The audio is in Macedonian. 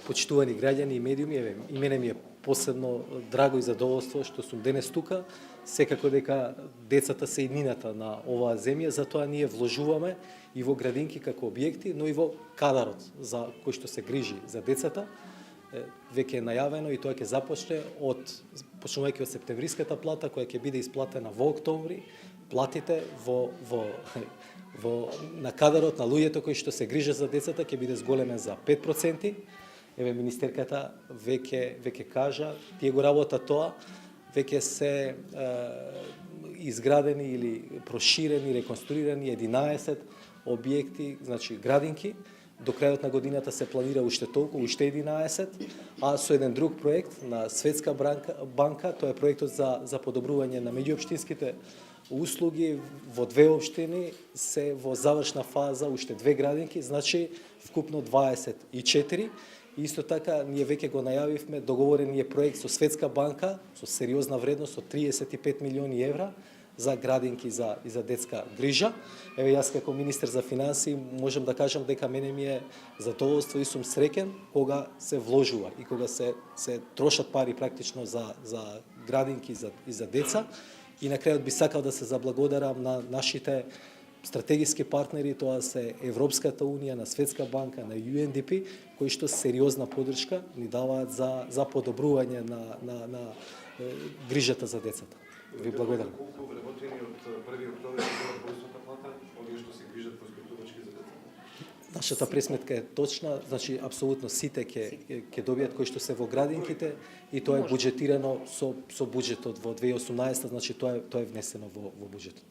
почитувани граѓани и медиуми, еве, и мене ми е посебно драго и задоволство што сум денес тука. Секако дека децата се иднината на оваа земја, затоа ние вложуваме и во градинки како објекти, но и во кадарот за кој што се грижи за децата. Веќе е најавено и тоа ќе започне почнувајќи од септемвриската плата која ќе биде исплатена во октомври. Платите на кадарот на луѓето кои што се грижат за децата ќе биде зголемен за 5%. Еве министерката веќе кажа, тие го работат тоа, веќе се изградени или проширени, реконструирани 11 објекти, значи градинки. До крајот на годината се планира уште толку, уште 11, а со еден друг проект на Светска банка, тоа е проектот за подобрување на меѓуопштинските услуги во две општини, се во завршна фаза уште две градинки, значи вкупно 24. Исто така, ние веќе го најавивме, договорен е проект со Светска банка, со сериозна вредност од 35 милиони евра, за градинки и за детска грижа. Еве, јас како министер за финансии можам да кажам дека мене ми е задоволство и сум среќен кога се вложува и кога се трошат пари практично за градинки и за деца. И на крајот би сакал да се заблагодарам на нашите стратегиски партнери, тоа се Европската унија, на Светска банка, на UNDP, кои што сериозна поддршка ни даваат за подобрување на грижата за децата. Ви благодарам. Колку вработени од 1 октомври ќе поисната плата, оние што се грижат во скртувачки за деца? Нашата пресметка е точна, значи апсолутно сите ќе добијат кои што се во градинките и тоа е буџетирано со буџетот во 2018, значи тоа е внесено во буџетот.